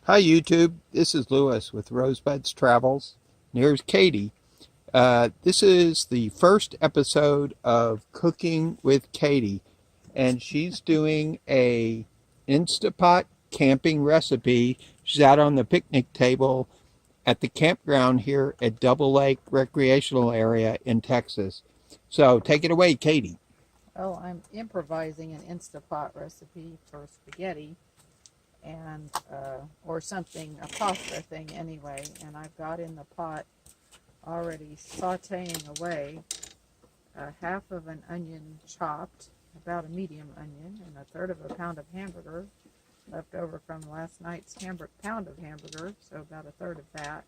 Hi YouTube, this is Lewis with Rosebud's Travels. And here's Katy. This is the first episode of Cooking with Katy, and she's doing a Instapot camping recipe. She's out on the picnic table at the campground here at Double Lake Recreational Area in Texas. So take it away, Katy. Oh, I'm improvising an Instapot recipe for spaghetti and or something, a pasta thing anyway. And I've got in the pot already sauteing away half of an onion chopped, about a medium onion, and a third of a pound of hamburger left over from last night's pound of hamburger, so about a third of that.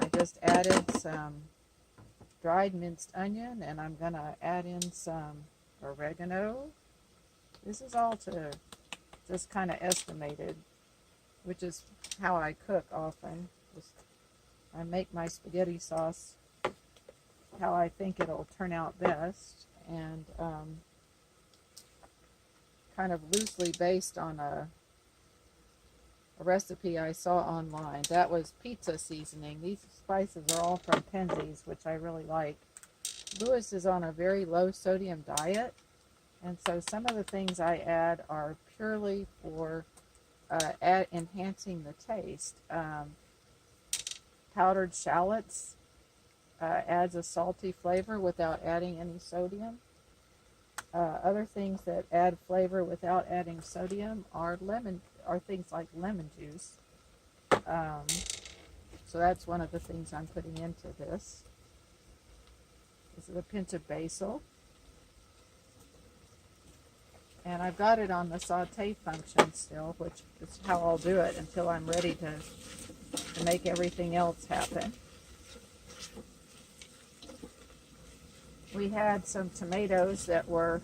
I just added some dried minced onion, and I'm gonna add in some oregano. This is all to just kind of estimated, which is how I cook often. I make my spaghetti sauce how I think it'll turn out best, and kind of loosely based on a recipe I saw online. That was pizza seasoning. These spices are all from Penzeys, which I really like. Lewis is on a very low sodium diet, and so some of the things I add are purely for enhancing the taste. Powdered shallots adds a salty flavor without adding any sodium. Other things that add flavor without adding sodium are things like lemon juice. So that's one of the things I'm putting into this. This is a pinch of basil. And I've got it on the saute function still, which is how I'll do it until I'm ready to make everything else happen. We had some cherry tomatoes that were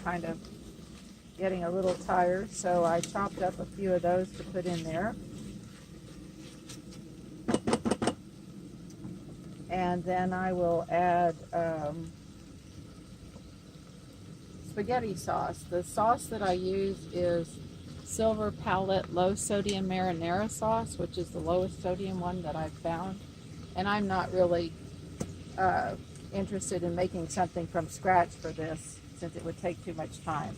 kind of getting a little tired, so I chopped up a few of those to put in there. And then I will add spaghetti sauce. The sauce that I use is Silver Palette Low Sodium Marinara Sauce, which is the lowest sodium one that I've found. And I'm not really interested in making something from scratch for this, since it would take too much time.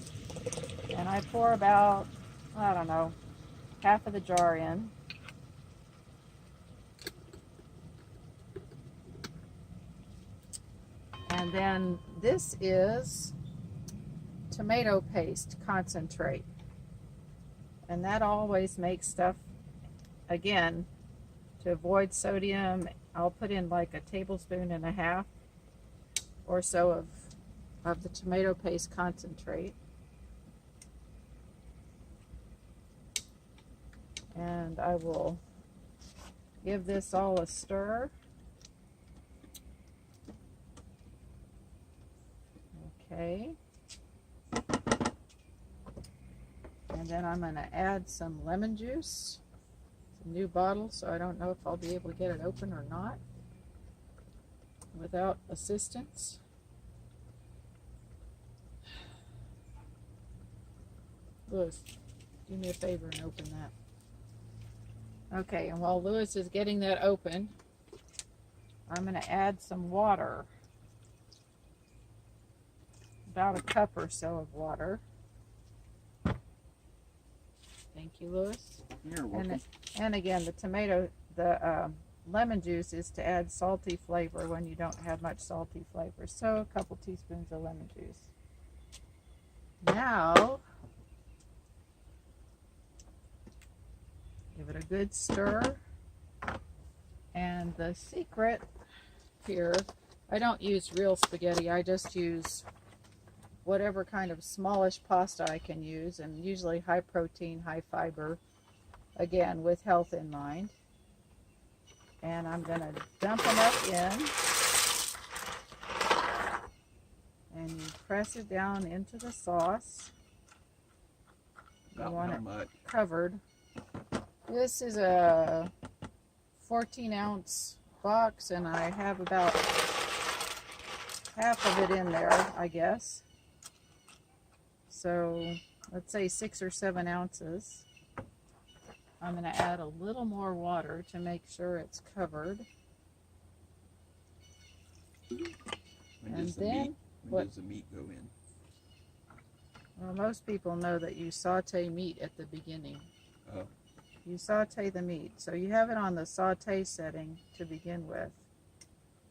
And I pour about, I don't know, half of the jar in. And then this is tomato paste concentrate. And that always makes stuff, again, to avoid sodium, I'll put in like a tablespoon and a half or so of the tomato paste concentrate. And I will give this all a stir. Okay. And then I'm going to add some lemon juice. It's a new bottle, so I don't know if I'll be able to get it open or not without assistance. Lewis, do me a favor and open that. Okay, and while Lewis is getting that open, I'm going to add some water. About a cup or so of water. Thank you, Lewis. You're welcome. And again, the lemon juice is to add salty flavor when you don't have much salty flavor. So a couple teaspoons of lemon juice. Now, give it a good stir. And the secret here, I don't use real spaghetti. I just use whatever kind of smallish pasta I can use, and usually high protein, high fiber, again with health in mind. And I'm going to dump enough in, and you press it down into the sauce. You want it covered. This is a 14-ounce box, and I have about half of it in there, I guess. So let's say 6 or 7 ounces. I'm going to add a little more water to make sure it's covered. When does the meat go in? Well, most people know that you saute meat at the beginning. Oh. You saute the meat. So you have it on the saute setting to begin with.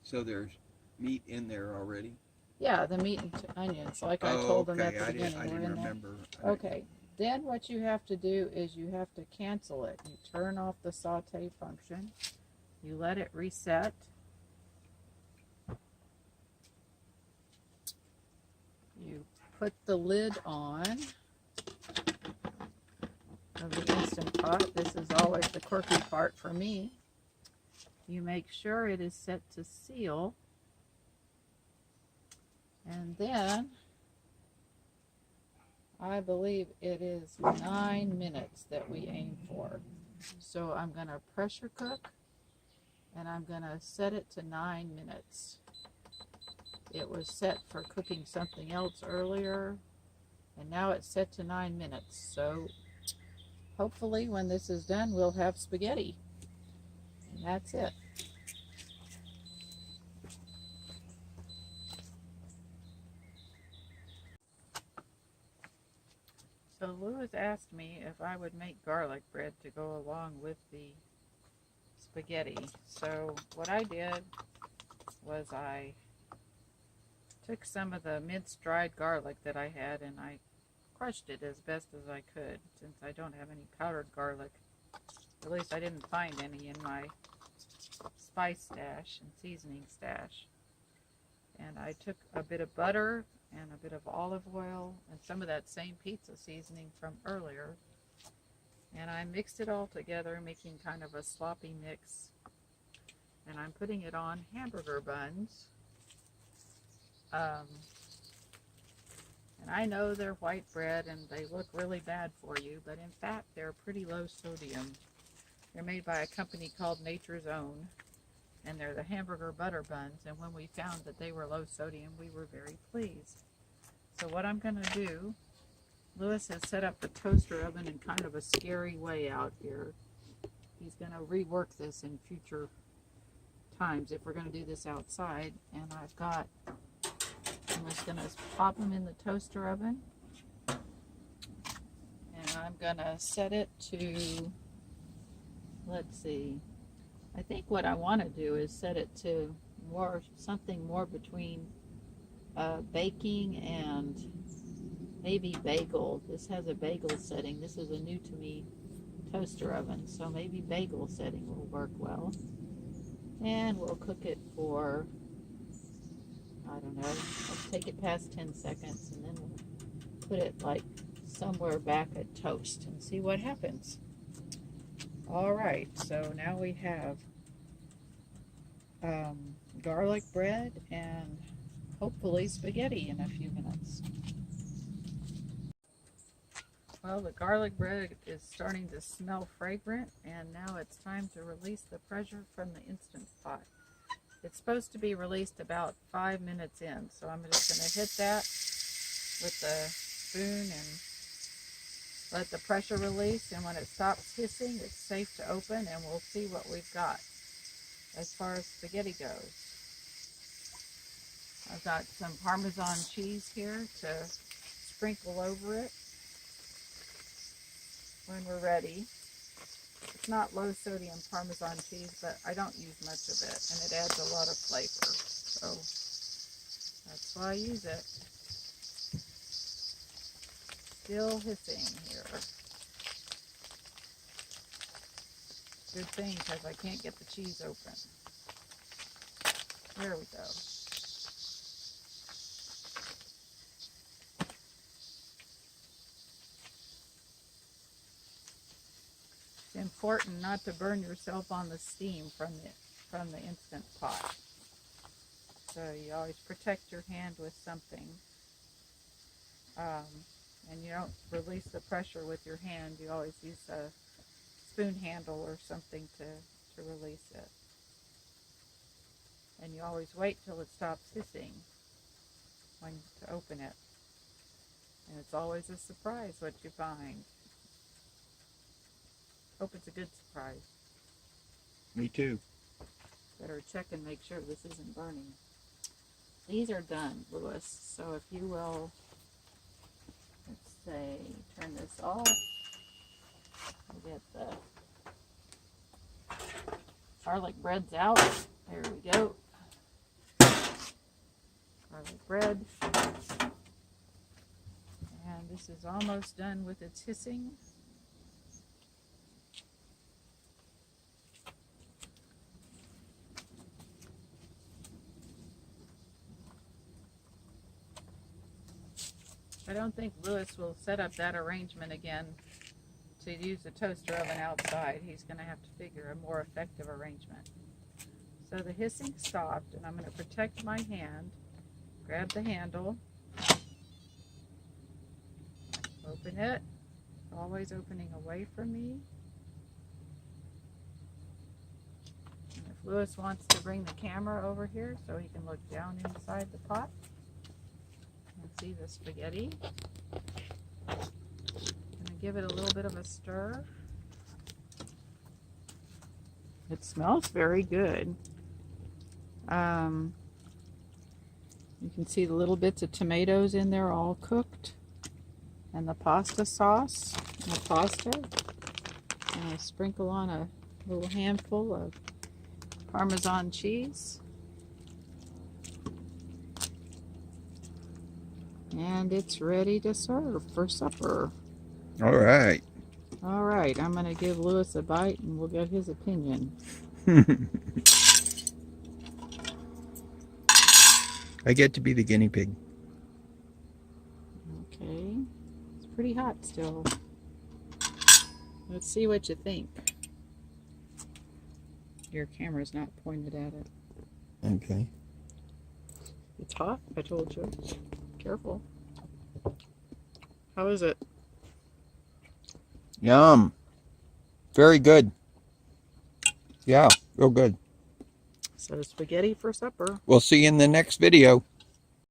So there's meat in there already? Yeah, the meat and onions, like I told them at the beginning. I didn't remember. Okay, then what you have to do is you have to cancel it. You turn off the saute function. You let it reset. You put the lid on of the Instant Pot. This is always the quirky part for me. You make sure it is set to seal. And then, I believe it is 9 minutes that we aim for. So I'm going to pressure cook, and I'm going to set it to 9 minutes. It was set for cooking something else earlier, and now it's set to 9 minutes. So hopefully when this is done, we'll have spaghetti. And that's it. So Louis asked me if I would make garlic bread to go along with the spaghetti. So what I did was I took some of the minced dried garlic that I had and I crushed it as best as I could, since I don't have any powdered garlic. At least I didn't find any in my spice stash and seasoning stash. And I took a bit of butter and a bit of olive oil and some of that same pizza seasoning from earlier, and I mixed it all together, making kind of a sloppy mix. And I'm putting it on hamburger buns. And I know they're white bread and they look really bad for you, but in fact they're pretty low sodium. They're made by a company called Nature's Own, and they're the hamburger butter buns, and when we found that they were low sodium, we were very pleased. So what I'm going to do, Louis has set up the toaster oven in kind of a scary way out here. He's going to rework this in future times if we're going to do this outside, and I'm just going to pop them in the toaster oven, and I'm going to set it to, let's see, I think what I want to do is set it to something more between baking and maybe bagel. This has a bagel setting. This is a new to me toaster oven, so maybe bagel setting will work well. And we'll cook it for, I don't know, let's take it past 10 seconds, and then we'll put it like somewhere back at toast and see what happens. Alright, so now we have garlic bread and hopefully spaghetti in a few minutes. Well, the garlic bread is starting to smell fragrant, and now it's time to release the pressure from the Instant Pot. It's supposed to be released about 5 minutes in, so I'm just going to hit that with the spoon and let the pressure release, and when it stops hissing, it's safe to open, and we'll see what we've got as far as spaghetti goes. I've got some Parmesan cheese here to sprinkle over it when we're ready. It's not low sodium Parmesan cheese, but I don't use much of it, and it adds a lot of flavor, so that's why I use it. Still hissing here. Good thing, because I can't get the cheese open. There we go. It's important not to burn yourself on the steam from the Instant Pot. So you always protect your hand with something. And you don't release the pressure with your hand. You always use a spoon handle or something to release it. And you always wait till it stops hissing to open it. And it's always a surprise what you find. Hope it's a good surprise. Me too. Better check and make sure this isn't burning. These are done, Louis. So if you will, let's say, turn this off. We'll get the garlic breads out. There we go. Garlic bread. And this is almost done with its hissing. I don't think Louis will set up that arrangement again to use the toaster oven outside. He's going to have to figure a more effective arrangement. So the hissing stopped, and I'm going to protect my hand. Grab the handle. Open it. Always opening away from me. And if Louis wants to bring the camera over here so he can look down inside the pot and see the spaghetti. I'm going to give it a little bit of a stir. It smells very good. You can see the little bits of tomatoes in there all cooked. And the pasta sauce and the pasta. And I sprinkle on a little handful of Parmesan cheese. And it's ready to serve for supper. All right. All right, I'm going to give Louis a bite and we'll get his opinion. I get to be the guinea pig. Okay, it's pretty hot still. Let's see what you think. Your camera's not pointed at it. Okay. It's hot, I told you. Careful. How is it? Yum. Very good. Yeah, real good. So spaghetti for supper. We'll see you in the next video.